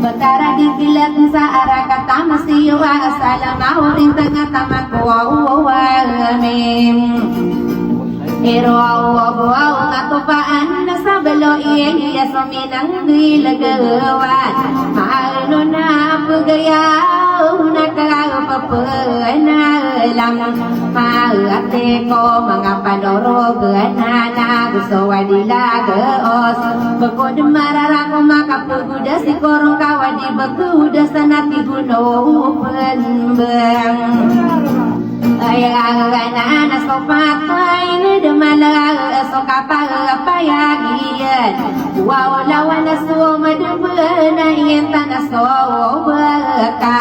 Betara di kilat saara kata mesti wa salam aurin tengah tamak wa amin. Ero wa ngatupaan nasabelo iya sominang dilagawan maano na pagayao nakapapana lang maate ko mga panorog na gusto wadilagos bakod marara ko makapuguda si korong kawadi baguda sa natigunupan bang ayagan na so patay ni demala so kapayagyan wawlawan na so madubana yenta na so baka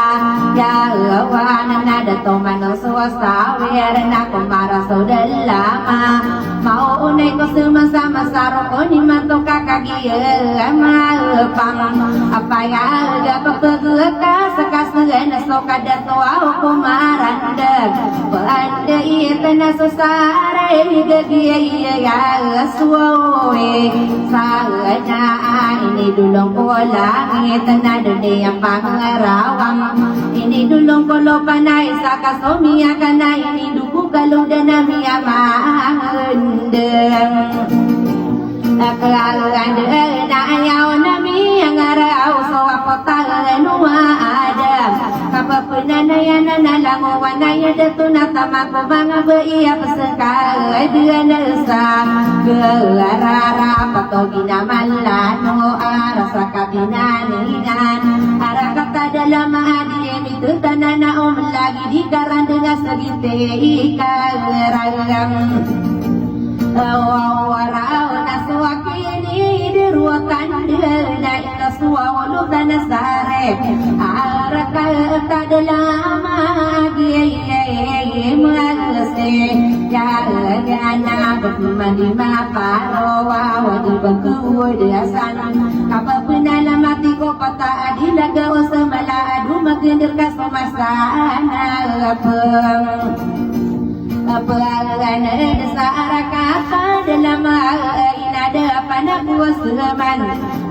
yawan na dato mano so sawer na kumara so dalama maunay ko sumasama saro ko ni mato kakagiyan malpang apayaga papagaka sa kasugan na so kadato ako kumarandag Panda ita na susara gagiyaya suwe sana ini dulong ko langit na dunia pangarawang ini dulong ko lopanay sa kasomiya ka na ini dugo kaluda na miya mahandang Akalan na ayaw na miyang araw so ako talanuwa adam kapapunanayan na nalanguan na yadato na tamako mga baiya pasakay diyan sa gelarara patogi naman lano ara sa kabinaningan ara kata dalam adiem itu tanah na lagi di karan dengan seginte ikarang warau naswakini diruakan dina ina suwalu tanasare araka tadalama giye magse ya gana bumandi maparo wadi bangku deasan kapapuna lamati ko pata adilaga osamala adu magendir kasomasana Apalana sa arakata dalam inada panak wasman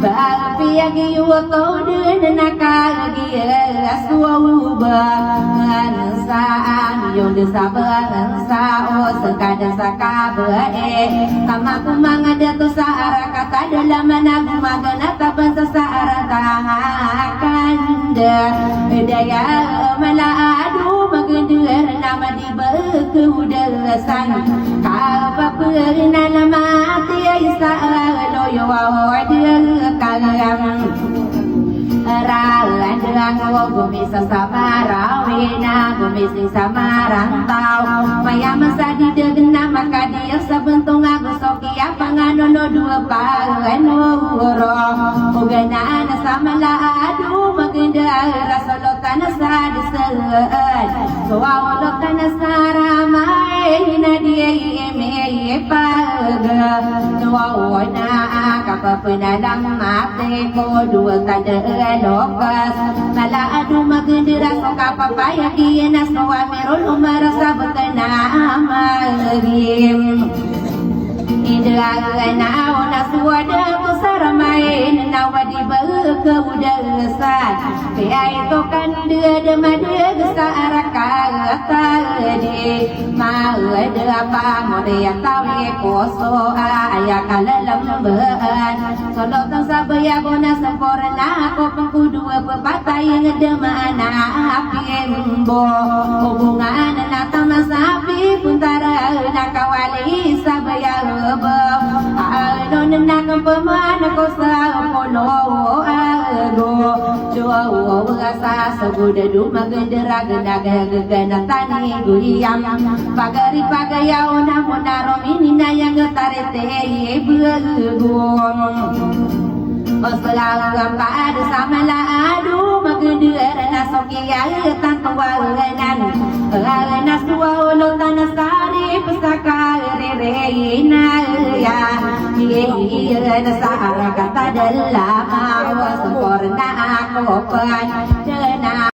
Bapiagi yuwato din nakagia aswauba Saan yung desaban sao sekada sakabae Kama kumanga dato sa arakata dalam nagumagana taban sa aratakanda Daya malaadu magendir nama di berkeudasan Kapapurna lamati isa loyo wadekang Ralan dengan gumi sesama rawina gumi sesama rantau Maya masa di degena maka dia sebentung aku sokia panganono dua panganuro Ugana sama ladu magendara solotan sadisan Soawolotan saramai nadia ime paga Soawana kapapuna lang mate ko dua kada lokas malaadu magendera so kapapaya kiyana so amerol umara sabutana amagim Indra na ona suada kusaramain nawadi berkeudasan Kaya itu kan dia demade gesaraka tadi mau ada apa modea tawi koso aya kalalam bean solo tang sabaya bona sempurna ko pengkudu pepatah yang demana apimbo hubungan natang sapi puntara nakawali sabaya Alon nakang pemana ko sa polo ago Jowo berasa seguda duma gendera genaga gegana tani guyam Pagari pagayao na monaro minina yang getarete begum Oselalang pada sama laadu magendera nasokia tanpa warenan Alanas dua ulung tanah sari pesaka rereina ya Iya nasa kata dalam awas sempurna aku pan